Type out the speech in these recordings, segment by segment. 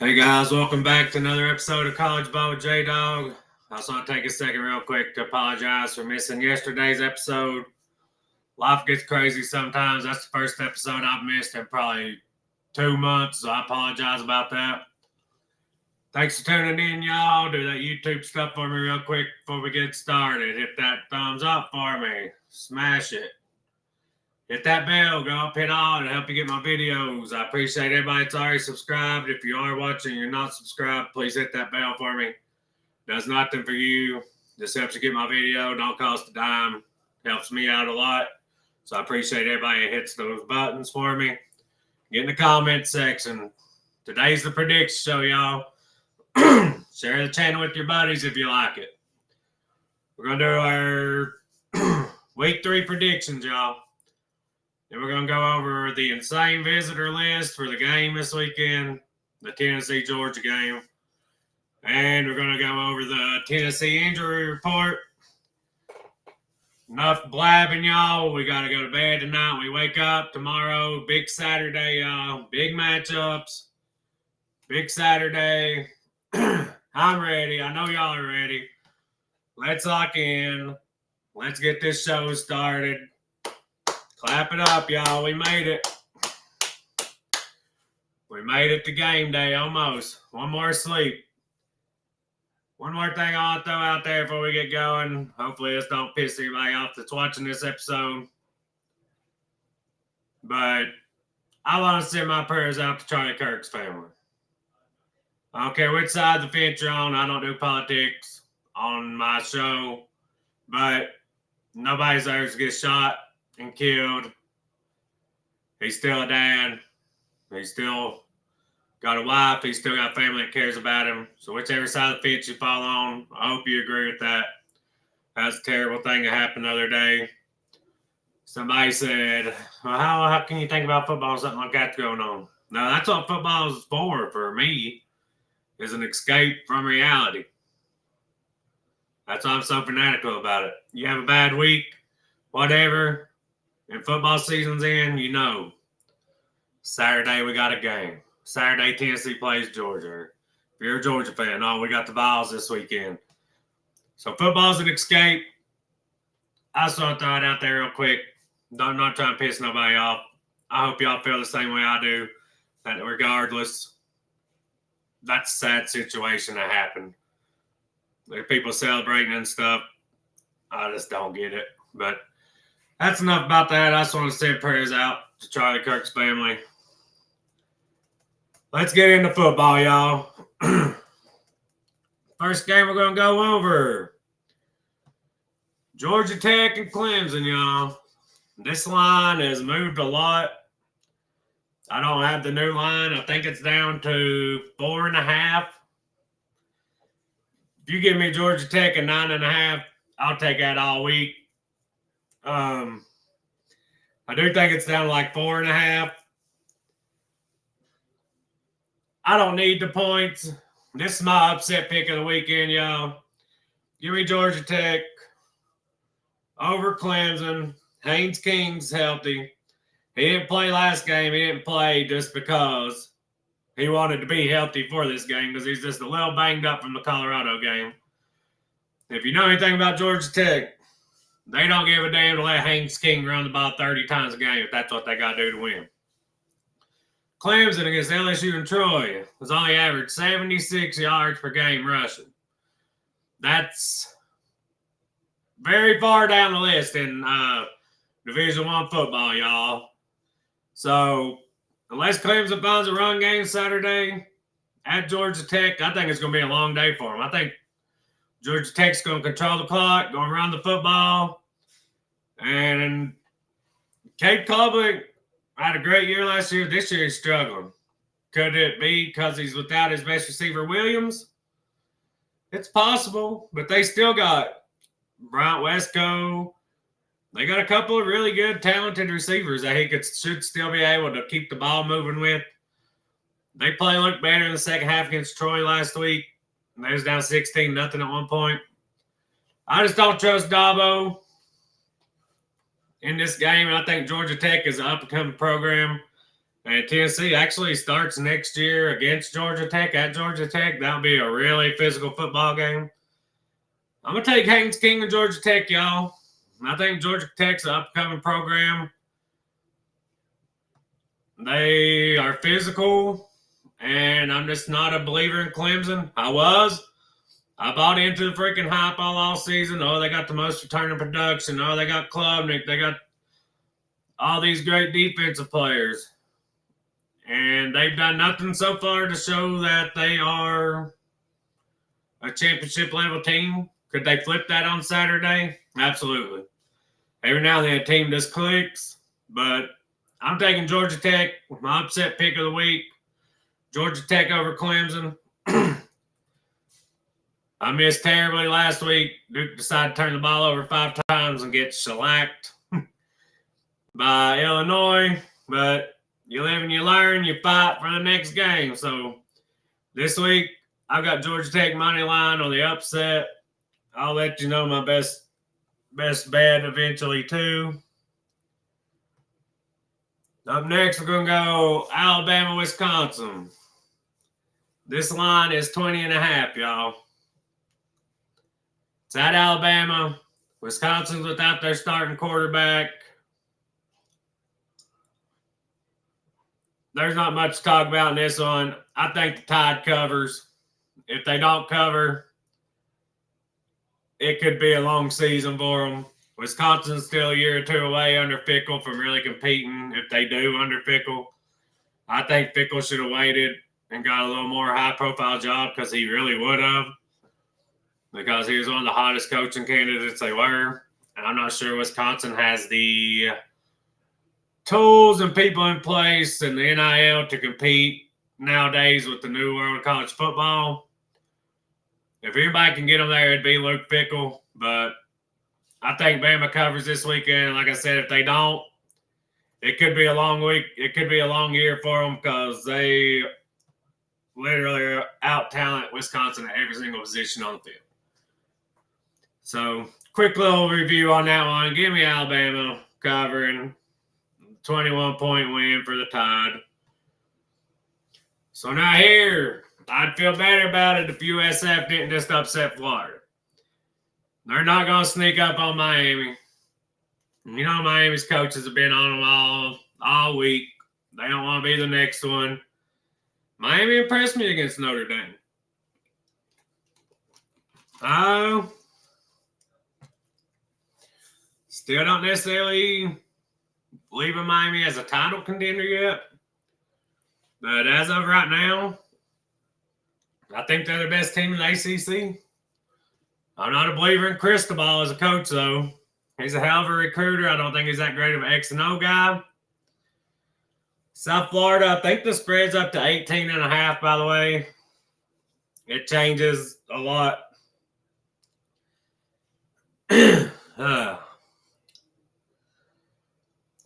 Hey guys, welcome back to another episode of College Ball with J-Dawg. I just want to take a second real quick to apologize for missing yesterday's episode. Life gets crazy sometimes. That's the first episode I've missed in probably 2 months, so I apologize about that. Thanks for tuning in, y'all. Do that YouTube stuff for me real quick before we get started. Hit that thumbs up for me. Smash it. Hit that bell, go up, hit all to help you get my videos. I appreciate everybody that's already subscribed. If you are watching and you're not subscribed, please hit that bell for me. Does nothing for you. Just helps you get my video. Don't cost a dime. Helps me out a lot. So I appreciate everybody that hits those buttons for me. Get in the comment section. Today's the prediction show, y'all. Share the channel with your buddies if you like it. We're going to do our week 3 predictions, y'all. Then we're going to go over the insane visitor list for the game this weekend, the Tennessee-Georgia game. And we're going to go over the Tennessee injury report. Enough blabbing, y'all. We got to go to bed tonight. We wake up tomorrow. Big Saturday, y'all. Big matchups. Big Saturday. I'm ready. I know y'all are ready. Let's lock in. Let's get this show started. Clap it up, y'all. We made it. We made it to game day almost. One more sleep. One more thing I want to throw out there before we get going. Hopefully this don't piss anybody off that's watching this episode. But I want to send my prayers out to Charlie Kirk's family. I don't care which side of the fence you're on. I don't do politics on my show. But nobody deserves to get shot and killed. He's still a dad. He's still got a wife. He's still got a family that cares about him. So whichever side of the fence you fall on, I hope you agree with that. That's a terrible thing that happened the other day. Somebody said, well, how can you think about football and something like that's going on? No, that's what football is for me, is an escape from reality. That's why I'm so fanatical about it. You have a bad week, whatever, and football season's in, you know. Saturday, we got a game. Saturday, Tennessee plays Georgia. If you're a Georgia fan, we got the Vols this weekend. So football's an escape. I just want to throw it out there real quick. I'm not trying to piss nobody off. I hope y'all feel the same way I do. That regardless, that's a sad situation that happened. There are people celebrating and stuff. I just don't get it. But that's enough about that. I just want to send prayers out to Charlie Kirk's family. Let's get into football, y'all. First game we're going to go over. Georgia Tech and Clemson, y'all. This line has moved a lot. I don't have the new line. I think it's down to 4.5. If you give me Georgia Tech at 9.5, I'll take that all week. I do think it's down to like 4.5. I don't need the points. This is my upset pick of the weekend, y'all. Give me Georgia Tech over Clemson. Haynes King's healthy. He didn't play last game. He didn't play just because he wanted to be healthy for this game because he's just a little banged up from the Colorado game. If you know anything about Georgia Tech, they don't give a damn to let Haynes King run the ball 30 times a game if that's what they got to do to win. Clemson against LSU and Troy was only averaged 76 yards per game rushing. That's very far down the list in Division I football, y'all. So, unless Clemson finds a run game Saturday at Georgia Tech, I think it's going to be a long day for them. I think Georgia Tech's going to control the clock, going to run the football. And Cade Klubnik had a great year last year. This year he's struggling. Could it be because he's without his best receiver, Williams? It's possible, but they still got Bryant Westco. They got a couple of really good, talented receivers that he should still be able to keep the ball moving with. They looked better in the second half against Troy last week. They was down 16-0 at one point. I just don't trust Dabo in this game. I think Georgia Tech is an up-and-coming program. And Tennessee actually starts next year against Georgia Tech at Georgia Tech. That'll be a really physical football game. I'm going to take Haynes King and Georgia Tech, y'all. I think Georgia Tech's an upcoming program. They are physical, and I'm just not a believer in Clemson. I bought into the freaking hype all season. Oh, they got the most returning production. Oh, they got Klubnik. They got all these great defensive players. And they've done nothing so far to show that they are a championship level team. Could they flip that on Saturday? Absolutely. Every now and then a team just clicks, but I'm taking Georgia Tech, my upset pick of the week. Georgia Tech over Clemson. I missed terribly last week. Duke decided to turn the ball over 5 times and get shellacked by Illinois. But you live and you learn, you fight for the next game. So this week, I've got Georgia Tech money line on the upset. I'll let you know my best bet eventually, too. Up next, we're going to go Alabama, Wisconsin. This line is 20.5, y'all. It's at Alabama. Wisconsin's without their starting quarterback. There's not much to talk about in this one. I think the Tide covers. If they don't cover, it could be a long season for them. Wisconsin's still a year or two away under Fickle from really competing. If they do under Fickle, I think Fickle should have waited and got a little more high-profile job because he really would have. Because he was one of the hottest coaching candidates they were. And I'm not sure Wisconsin has the tools and people in place and the NIL to compete nowadays with the new world of college football. If anybody can get them there, it'd be Luke Fickell. But I think Bama covers this weekend. Like I said, if they don't, it could be a long week. It could be a long year for them because they literally out-talent Wisconsin at every single position on the field. So, quick little review on that one. Give me Alabama covering. 21-point win for the Tide. So now here, I'd feel better about it if USF didn't just upset Florida. They're not going to sneak up on Miami. You know Miami's coaches have been on them all week. They don't want to be the next one. Miami impressed me against Notre Dame. Still don't necessarily believe in Miami as a title contender yet. But as of right now, I think they're the best team in the ACC. I'm not a believer in Cristobal as a coach, though. He's a hell of a recruiter. I don't think he's that great of an X and O guy. South Florida, I think the spread's up to 18.5, by the way. It changes a lot.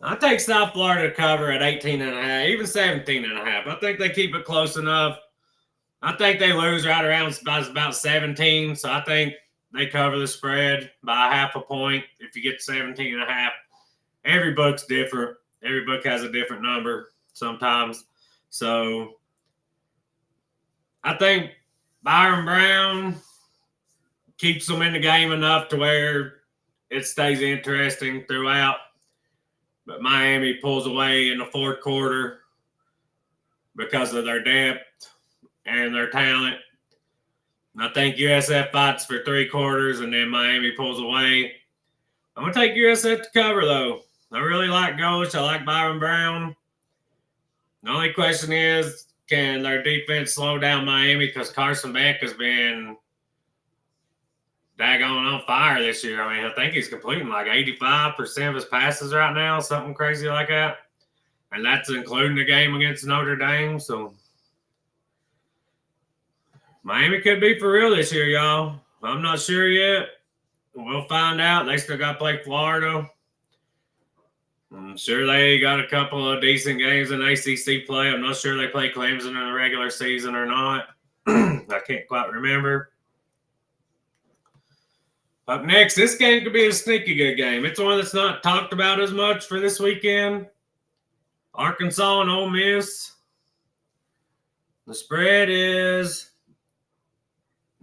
I take South Florida to cover at 18.5, even 17.5. I think they keep it close enough. I think they lose right around about 17, so I think they cover the spread by half a point if you get 17.5. Every book's different. Every book has a different number sometimes. So I think Byron Brown keeps them in the game enough to where it stays interesting throughout. But Miami pulls away in the fourth quarter because of their depth and their talent. And I think USF fights for 3 quarters, and then Miami pulls away. I'm going to take USF to cover, though. I really like Ghost. I like Byron Brown. The only question is, can their defense slow down Miami? Because Carson Beck has been daggone on fire this year. I mean, I think he's completing like 85% of his passes right now, something crazy like that. And that's including the game against Notre Dame. So Miami could be for real this year, y'all. I'm not sure yet. We'll find out. They still got to play Florida. I'm sure they got a couple of decent games in ACC play. I'm not sure they play Clemson in the regular season or not. I can't quite remember. Up next, this game could be a sneaky good game. It's one that's not talked about as much for this weekend. Arkansas and Ole Miss. The spread is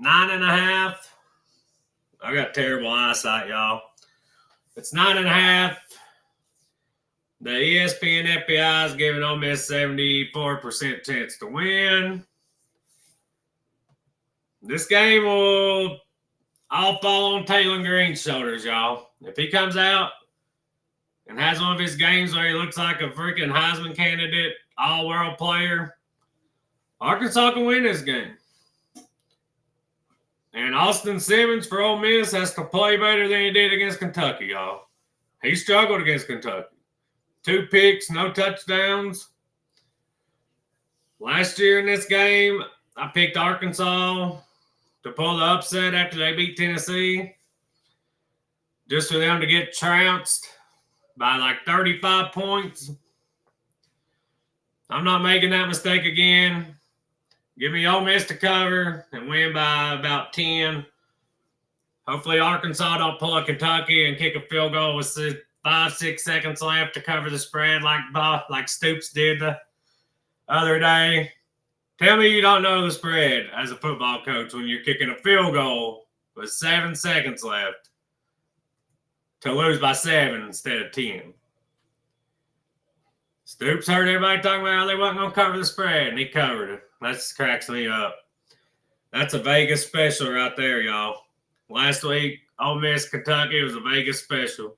9.5. I got terrible eyesight, y'all. It's 9.5. The ESPN FBI is giving Ole Miss 74% chance to win. This game will all fall on Taylor Green's shoulders, y'all. If he comes out and has one of his games where he looks like a freaking Heisman candidate, all-world player, Arkansas can win this game. And Austin Simmons for Ole Miss has to play better than he did against Kentucky, y'all. He struggled against Kentucky. 2 picks, no touchdowns. Last year in this game, I picked Arkansas to pull the upset after they beat Tennessee. Just for them to get trounced by like 35 points. I'm not making that mistake again. Give me Ole Miss to cover and win by about 10. Hopefully Arkansas don't pull a Kentucky and kick a field goal with 5-6 seconds left to cover the spread like Stoops did the other day. Tell me you don't know the spread as a football coach when you're kicking a field goal with 7 seconds left to lose by 7 instead of 10. Stoops heard everybody talking about how they wasn't going to cover the spread, and he covered it. That just cracks me up. That's a Vegas special right there, y'all. Last week, Ole Miss, Kentucky was a Vegas special.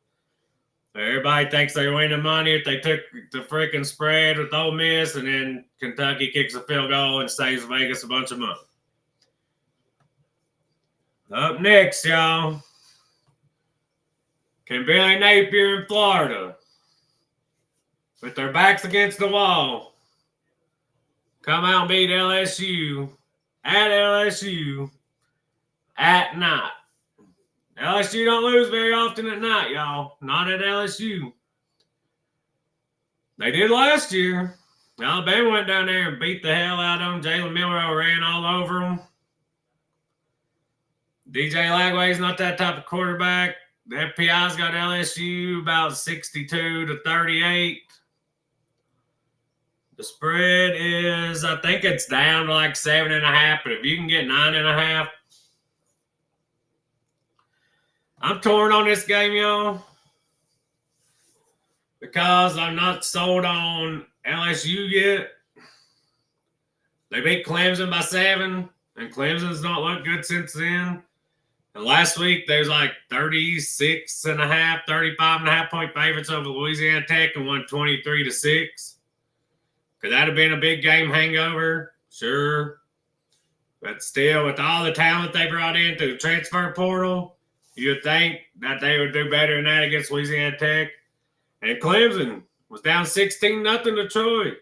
Everybody thinks they're winning money if they took the freaking spread with Ole Miss, and then Kentucky kicks a field goal and saves Vegas a bunch of money. Up next, y'all, can Billy Napier in Florida, with their backs against the wall, come out and beat LSU at night? LSU don't lose very often at night, y'all. Not at LSU. They did last year. Alabama went down there and beat the hell out of them. Jalen Milroe ran all over them. DJ Lagway's not that type of quarterback. The FPI's got LSU about 62-38. The spread is, I think it's down to like 7.5, but if you can get 9.5, I'm torn on this game, y'all, because I'm not sold on LSU yet. They beat Clemson by 7, and Clemson's not looked good since then. And last week, there's like 36.5, 35.5 point favorites over Louisiana Tech and won 23-6. Could that have been a big game hangover? Sure. But still, with all the talent they brought in through the transfer portal, you'd think that they would do better than that against Louisiana Tech. And Clemson was down 16-0 to Troy.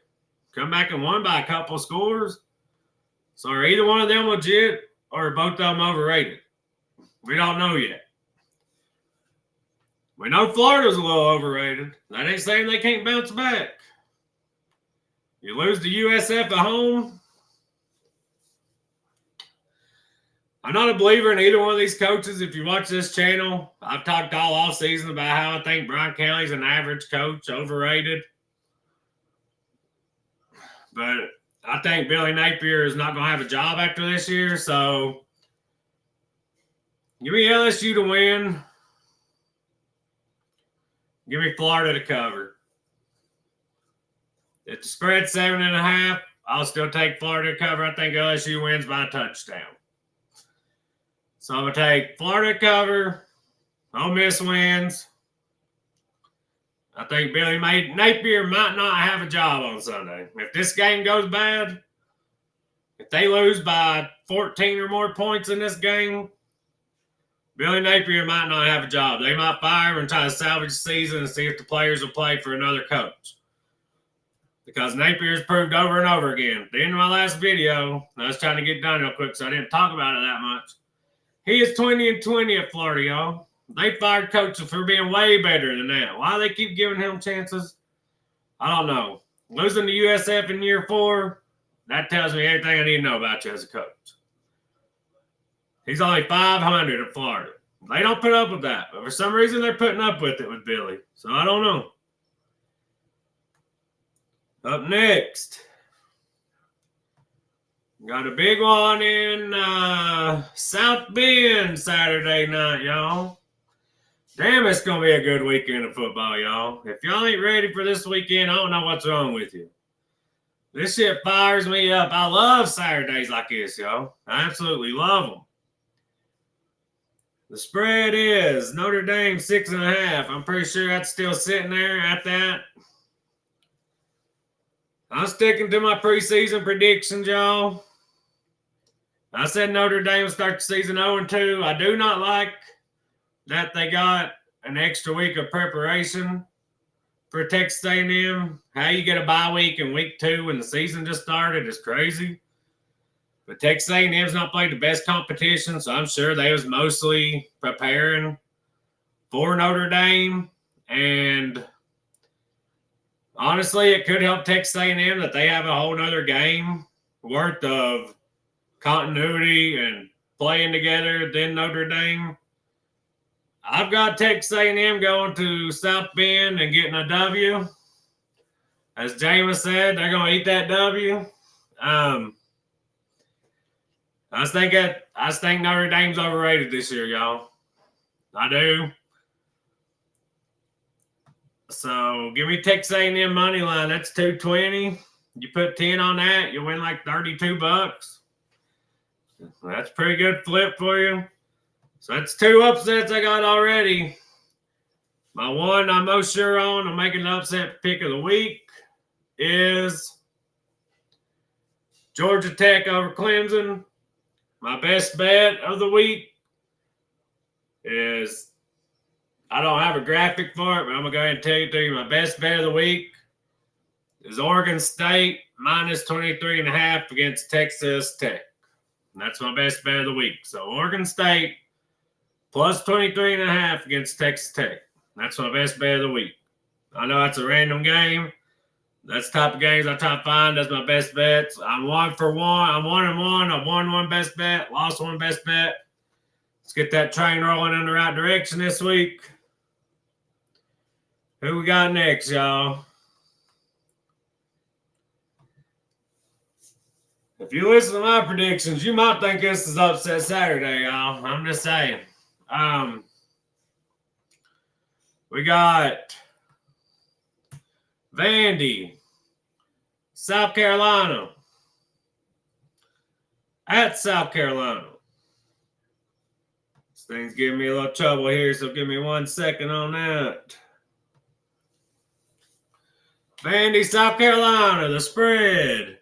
Come back and won by a couple of scores. So are either one of them legit or are both of them overrated? We don't know yet. We know Florida's a little overrated. That ain't saying they can't bounce back. You lose to USF at home. I'm not a believer in either one of these coaches. If you watch this channel, I've talked all off season about how I think Brian Kelly's an average coach, overrated. But I think Billy Napier is not going to have a job after this year. So give me LSU to win. Give me Florida to cover. If the spread's 7.5, I'll still take Florida to cover. I think LSU wins by a touchdown. So I'm going to take Florida to cover. Ole Miss wins. I think Billy Napier might not have a job on Sunday. If this game goes bad, if they lose by 14 or more points in this game, Billy Napier might not have a job. They might fire him and try to salvage the season and see if the players will play for another coach. Because Napier's proved over and over again. At the end of my last video, I was trying to get done real quick, so I didn't talk about it that much. He is 20-20 at Florida, y'all. They fired coaches for being way better than that. Why they keep giving him chances, I don't know. Losing to USF in year 4, that tells me everything I need to know about you as a coach. He's only 500 at Florida. They don't put up with that. But for some reason, they're putting up with it with Billy. So I don't know. Up next, got a big one in South Bend Saturday night, y'all. Damn, it's going to be a good weekend of football, y'all. If y'all ain't ready for this weekend, I don't know what's wrong with you. This shit fires me up. I love Saturdays like this, y'all. I absolutely love them. The spread is Notre Dame 6.5. I'm pretty sure that's still sitting there at that. I'm sticking to my preseason predictions, y'all. I said Notre Dame will start the season 0-2. I do not like that they got an extra week of preparation for Texas A&M. How you get a bye week in week 2 when the season just started is crazy. But Texas A&M's not played the best competition, so I'm sure they was mostly preparing for Notre Dame. And honestly, it could help Texas A&M that they have a whole nother game worth of continuity and playing together than Notre Dame. I've got Texas A&M going to South Bend and getting a W. As Jameis said, they're going to eat that W. I think Notre Dame's overrated this year, y'all. I do. So give me Texas A&M money line. That's $220. You put 10 on that, you win like $32. That's a pretty good flip for you. So that's 2 upsets I got already. My one I'm most sure on, I'm making an upset pick of the week, is Georgia Tech over Clemson. My best bet of the week is, I don't have a graphic for it, but I'm going to go ahead and tell you my best bet of the week is Oregon State minus 23.5 against Texas Tech. And that's my best bet of the week. So Oregon State plus 23.5 against Texas Tech. That's my best bet of the week. I know that's a random game. That's the type of games I try to find. That's my best bets. I'm 1 for 1. I'm 1-1. I've won one best bet, lost one best bet. Let's get that train rolling in the right direction this week. Who we got next, y'all? If you listen to my predictions, you might think this is upset Saturday, y'all. I'm just saying. We got Vandy, South Carolina, at South Carolina. This thing's giving me a little trouble here, so give me 1 second on that. Vandy, South Carolina, the spread,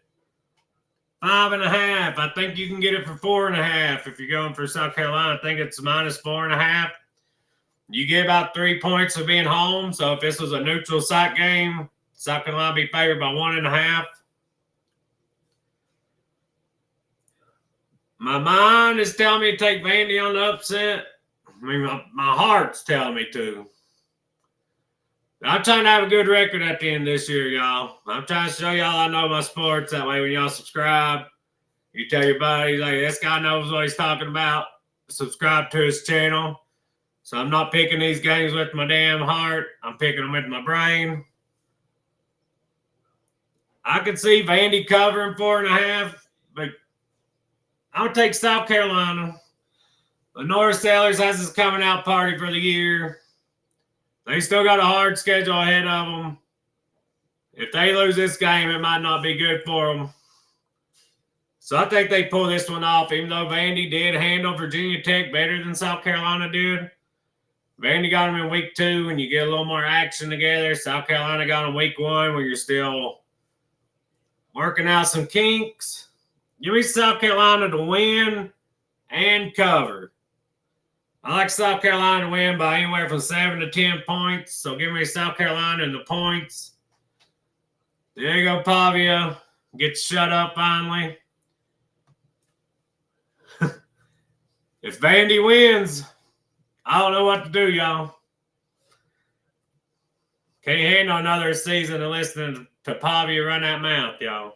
5.5. I think you can get it for 4.5 if you're going for South Carolina. I think it's minus 4.5. You get about 3 points for being home. So if this was a neutral site game, South Carolina be favored by 1.5. My mind is telling me to take Vandy on the upset. I mean, my heart's telling me to. I'm trying to have a good record at the end of this year, y'all. I'm trying to show y'all I know my sports. That way when y'all subscribe, you tell your buddies, like, this guy knows what he's talking about. Subscribe to his channel. So I'm not picking these games with my damn heart. I'm picking them with my brain. I could see Vandy covering 4.5, but I'm going to take South Carolina. The North Sailors has his coming out party for the year. They still got a hard schedule ahead of them. If they lose this game, it might not be good for them. So I think they pull this one off, even though Vandy did handle Virginia Tech better than South Carolina did. Vandy got them in week 2, and you get a little more action together. South Carolina got them week 1, where you're still working out some kinks. Give me South Carolina to win and cover. I like South Carolina to win by anywhere from 7 to 10 points. So give me South Carolina and the points. There you go, Pavia. Get shut up finally. If Vandy wins, I don't know what to do, y'all. Can't handle another season of listening to Pavia run that mouth, y'all.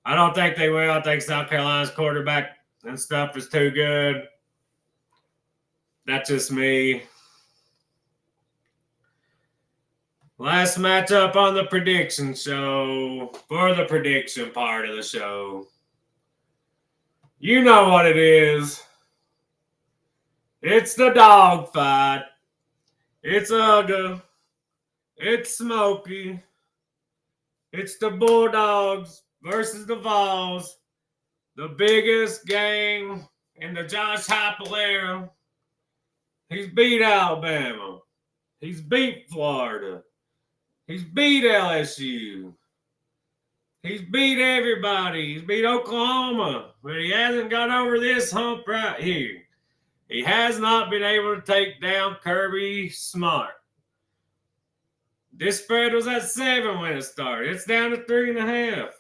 I don't think they will. I think South Carolina's quarterback and stuff is too good. That's just me. Last matchup on the prediction show for the prediction part of the show. You know what it is. It's the dog fight. It's Ugga. It's Smokey. It's the Bulldogs versus the Vols. The biggest game in the Josh Heupel era. He's beat Alabama. He's beat Florida. He's beat LSU. He's beat everybody. He's beat Oklahoma. But he hasn't got over this hump right here. He has not been able to take down Kirby Smart. This spread was at 7 when it started. It's down to 3.5.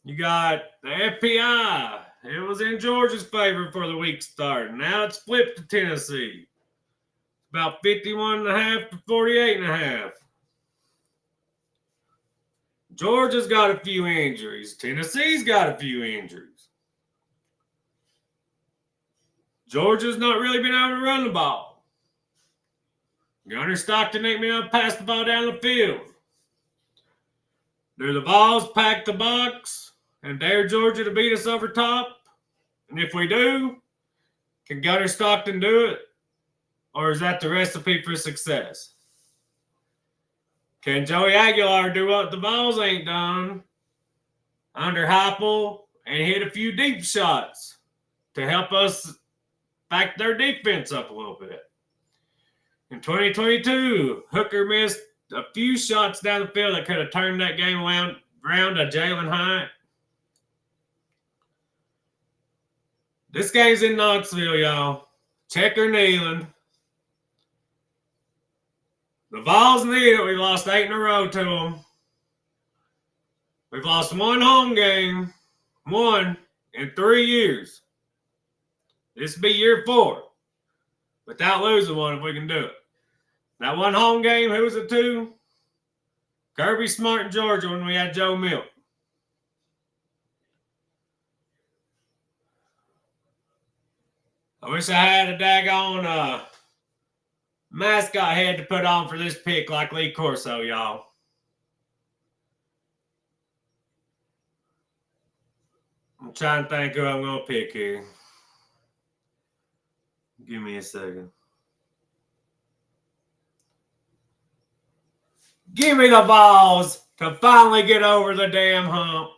You got the FPI. It was in Georgia's favor for the week start. Now it's flipped to Tennessee. About 51.5 to 48.5. Georgia's got a few injuries. Tennessee's got a few injuries. Georgia's not really been able to run the ball. Gunner Stockton ain't been able to pass the ball down the field. Do the Vols pack the box and dare Georgia to beat us over top? And if we do, can Gunner Stockton do it? Or is that the recipe for success? Can Joey Aguilar do what the Vols ain't done under Heupel and hit a few deep shots to help us back their defense up a little bit? In 2022, Hooker missed a few shots down the field that could have turned that game around to Jalen Hyatt. This game's in Knoxville, y'all. Checker Neyland. The Vols need it. We've lost 8 in a row to them. We've lost one home game, one in 3 years. This will be year 4 without losing one if we can do it. That one home game, who was it to? Kirby Smart in Georgia when we had Joe Milk. I wish I had a daggone mascot head to put on for this pick like Lee Corso, y'all. I'm trying to think who I'm going to pick here. Give me a second. Give me the Vols to finally get over the damn hump.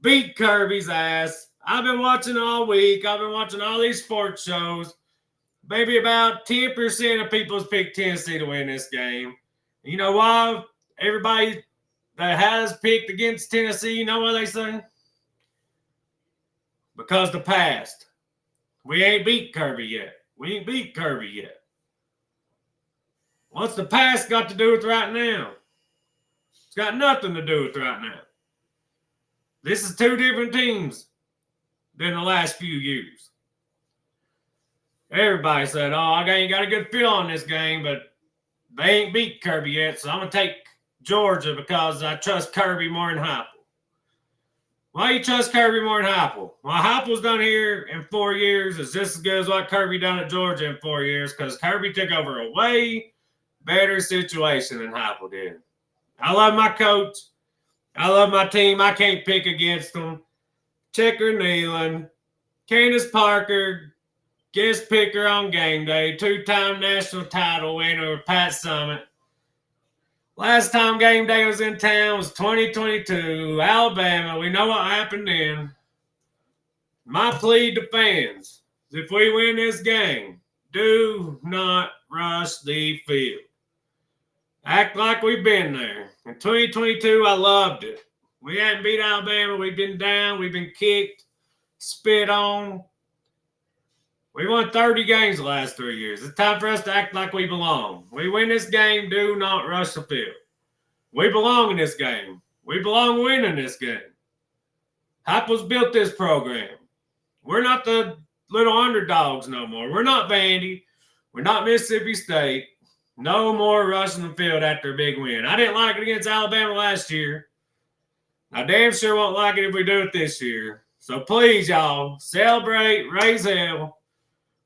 Beat Kirby's ass. I've been watching all week. I've been watching all these sports shows. Maybe about 10% of people picked Tennessee to win this game. You know why? Everybody that has picked against Tennessee, you know what they say? Because the past. We ain't beat Kirby yet. We ain't beat Kirby yet. What's the past got to do with right now? It's got nothing to do with right now. This is 2 different teams than the last few years. Everybody said, oh, I ain't got a good feel on this game, but they ain't beat Kirby yet, so I'm going to take Georgia because I trust Kirby more than Heupel. Why you trust Kirby more than Heupel? Well, Heupel's done here in 4 years is just as good as what Kirby done at Georgia in 4 years because Kirby took over a way better situation than Heupel did. I love my coach. I love my team. I can't pick against them. Checker Neyland, Candace Parker, guest picker on game day, 2-time national title winner, Pat Summitt. Last time game day was in town was 2022, Alabama. We know what happened then. My plea to fans is if we win this game, do not rush the field. Act like we've been there. In 2022, I loved it. We hadn't beat Alabama. We've been down. We've been kicked, spit on. We won 30 games the last 3 years. It's time for us to act like we belong. We win this game, do not rush the field. We belong in this game. We belong winning this game. Heupel's built this program. We're not the little underdogs no more. We're not Vandy. We're not Mississippi State. No more rushing the field after a big win. I didn't like it against Alabama last year. I damn sure won't like it if we do it this year. So please, y'all, celebrate, raise hell.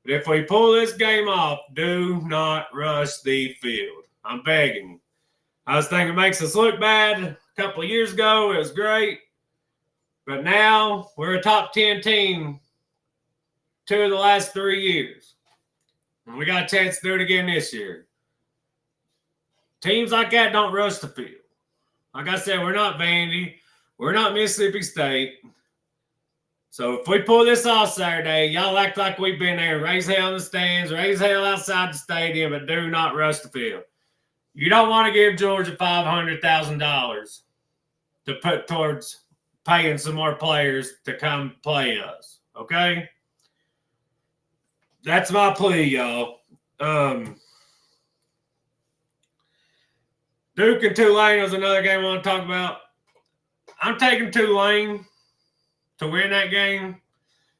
But if we pull this game off, do not rush the field. I'm begging you. I was thinking it makes us look bad. A couple of years ago, it was great. But now we're a top 10 team 2 of the last 3 years. And we got a chance to do it again this year. Teams like that don't rush the field. Like I said, we're not Vandy. We're not Mississippi State. So if we pull this off Saturday, y'all act like we've been there. Raise hell in the stands, raise hell outside the stadium, but do not rush the field. You don't want to give Georgia $500,000 to put towards paying some more players to come play us. Okay? That's my plea, y'all. Duke and Tulane was another game I want to talk about. I'm taking Tulane to win that game.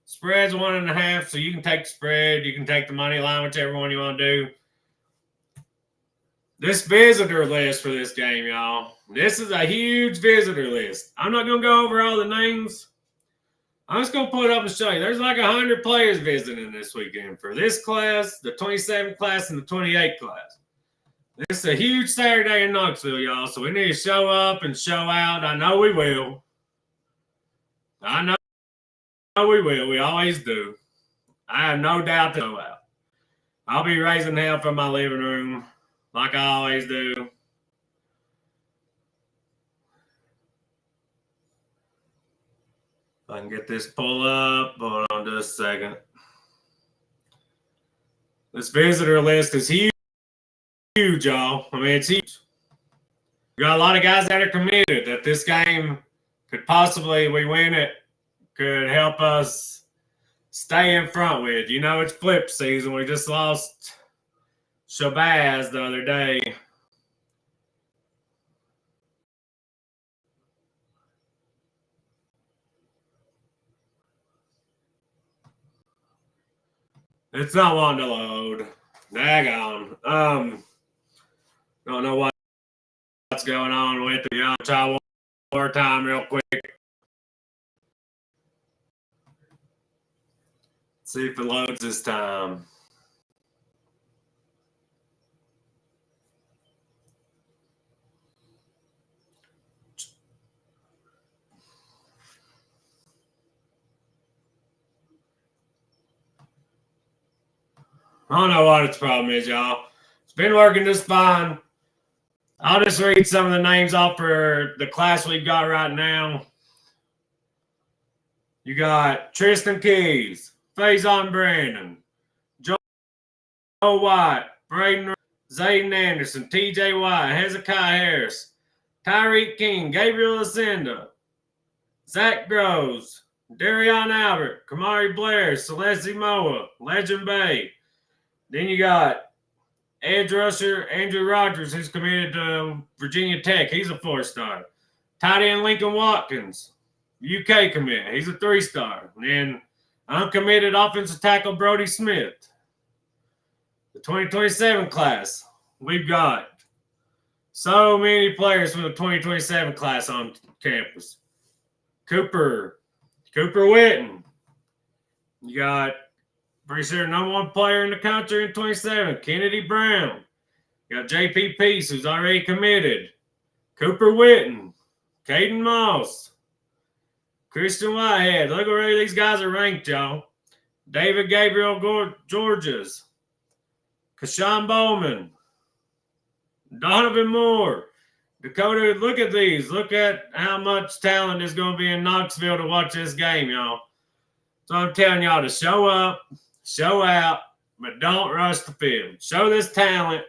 Spread's 1.5, so you can take the spread. You can take the money line, whichever one you want to do. This visitor list for this game, y'all. This is a huge visitor list. I'm not going to go over all the names. I'm just going to put it up and show you. There's like 100 players visiting this weekend for this class, the 27 class, and the 28 class. This is a huge Saturday in Knoxville, y'all, so we need to show up and show out. I know we will. I know we will. We always do. I have no doubt to show out. I'll be raising hell from my living room like I always do. If I can get this pull up. Hold on just a second. This visitor list is huge, y'all. I mean, it's huge. We got a lot of guys that are committed that this game could possibly, we win it, could help us stay in front with. You know, it's flip season. We just lost Shabazz the other day. It's not wanting to load. Daggone. Don't know what's going on with it. Y'all try one more time real quick. See if it loads this time. I don't know what its problem is, y'all. It's been working just fine. I'll just read some of the names off for the class we've got right now. You got Tristan Keys, Faison Brandon, Joe White, Braden, Zayden Anderson, TJ White, Hezekiah Harris, Tyreek King, Gabriel Ascenda, Zach Groves, Darion Albert, Kamari Blair, Celeste Moa, Legend Bay. Then you got edge rusher Andrew Rogers, who's committed to Virginia Tech. He's a 4-star. Tight end Lincoln Watkins, UK commit. He's a 3-star. And then uncommitted offensive tackle Brody Smith. The 2027 class, we've got so many players from the 2027 class on campus. Cooper Witten. You got pretty sure number 1 player in the country in 27, Kennedy Brown. You got JP Peace, who's already committed. Cooper Witten, Caden Moss, Christian Whitehead. Look where these guys are ranked, y'all. David Gabriel Georges, Kashawn Bowman, Donovan Moore, Dakota. Look at these. Look at how much talent is going to be in Knoxville to watch this game, y'all. So I'm telling y'all to show up, show out, but don't rush the field. Show this talent.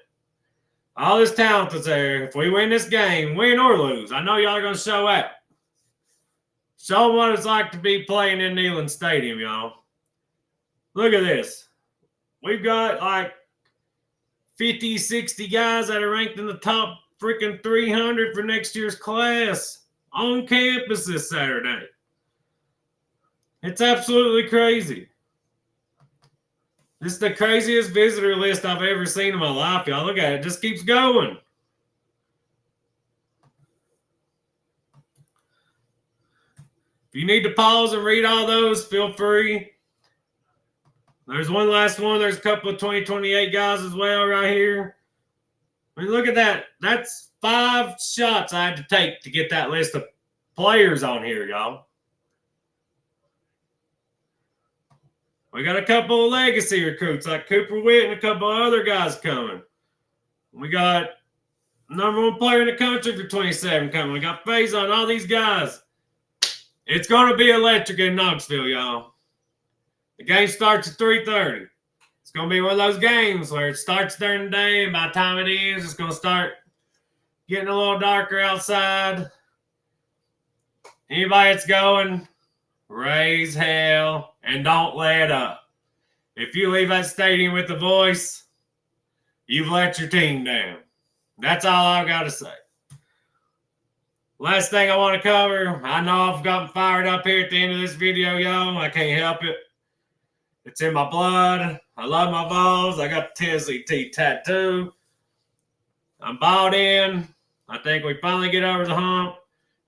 All this talent that's there. If we win this game, win or lose, I know y'all are going to show out. Show them what it's like to be playing in Neyland Stadium, y'all. Look at this. We've got like 50, 60 guys that are ranked in the top freaking 300 for next year's class on campus this Saturday. It's absolutely crazy. This is the craziest visitor list I've ever seen in my life, y'all. Look at it. It just keeps going. If you need to pause and read all those, feel free. There's one last one. There's a couple of 2028 guys as well right here. I mean, look at that. That's 5 shots I had to take to get that list of players on here, y'all. We got a couple of legacy recruits like Cooper Witt and a couple of other guys coming. We got #1 player in the country for 27 coming. We got Faze on all these guys. It's going to be electric in Knoxville, y'all. The game starts at 3:30. It's going to be one of those games where it starts during the day, and by the time it ends, it's going to start getting a little darker outside. Anybody that's going, raise hell and don't let up. If you leave that stadium with the voice, you've let your team down. That's all I've got to say. Last thing I want to cover, I know I've gotten fired up here at the end of this video, y'all. I can't help it. It's in my blood. I love my Vols. I got the Tennessee T tattoo. I'm bought in. I think we finally get over the hump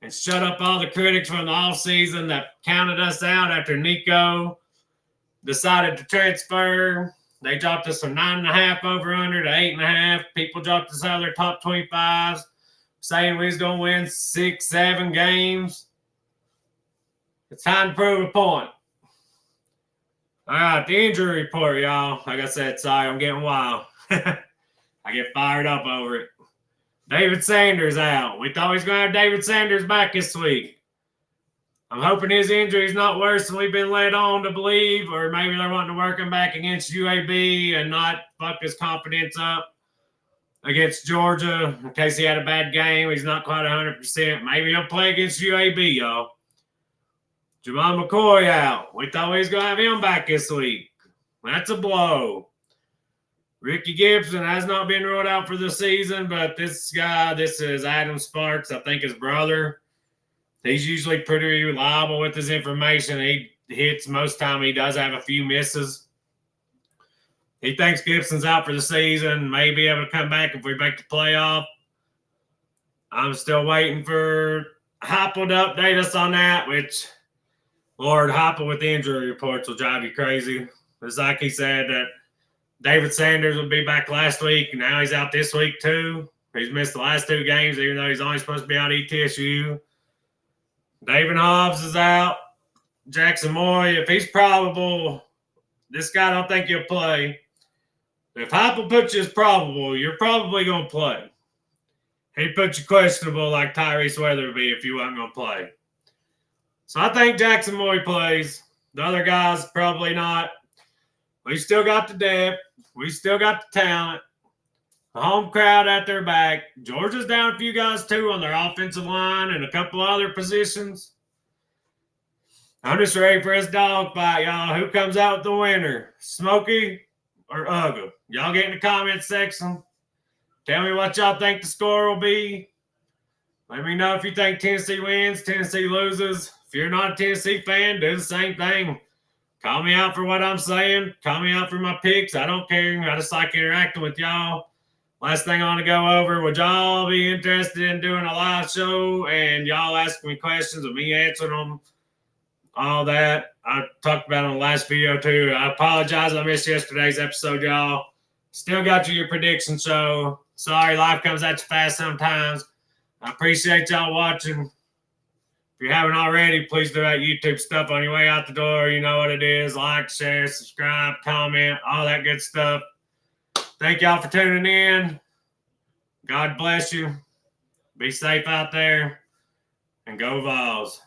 and shut up all the critics from the offseason that counted us out after Nico decided to transfer. They dropped us from 9.5 over under to 8.5. People dropped us out of their top 25s, saying we was going to win 6, 7 games. It's time to prove a point. All right, the injury report, y'all. Like I said, sorry, I'm getting wild. I get fired up over it. David Sanders out. We thought we was going to have David Sanders back this week. I'm hoping his injury is not worse than we've been led on to believe, or maybe they're wanting to work him back against UAB and not fuck his confidence up against Georgia in case he had a bad game. He's not quite 100%. Maybe he'll play against UAB, y'all. Jamal McCoy out. We thought we was going to have him back this week. That's a blow. Ricky Gibson has not been ruled out for the season, but this guy, this is Adam Sparks, I think his brother. He's usually pretty reliable with his information. He hits most time. He does have a few misses. He thinks Gibson's out for the season, may be able to come back if we make the playoff. I'm still waiting for Heupel to update us on that, which, Lord, Heupel with the injury reports will drive you crazy. It's like he said that David Sanders would be back last week, and now he's out this week too. He's missed the last 2 games, even though he's only supposed to be out ETSU. David Hobbs is out. Jackson Moy, if he's probable, this guy don't think he'll play. If Heupel puts you as probable, you're probably going to play. He put you questionable like Tyrese Weatherby if you weren't going to play. So I think Jackson Moy plays. The other guys, probably not. We still got the depth. We still got the talent. The home crowd at their back. Georgia's down a few guys, too, on their offensive line and a couple other positions. I'm just ready for this dog fight, y'all. Who comes out with the winner? Smokey or Uga? Y'all get in the comments section. Tell me what y'all think the score will be. Let me know if you think Tennessee wins, Tennessee loses. If you're not a Tennessee fan, do the same thing. Call me out for what I'm saying. Call me out for my picks. I don't care. I just like interacting with y'all. Last thing I want to go over, would y'all be interested in doing a live show and y'all asking me questions and me answering them? All that. I talked about it on the last video too. I apologize I missed yesterday's episode, y'all. Still got you your prediction show. Sorry, life comes at you fast sometimes. I appreciate y'all watching. If you haven't already, please do that YouTube stuff on your way out the door. You know what it is. Like, share, subscribe, comment, all that good stuff. Thank y'all for tuning in. God bless you. Be safe out there. And go Vols.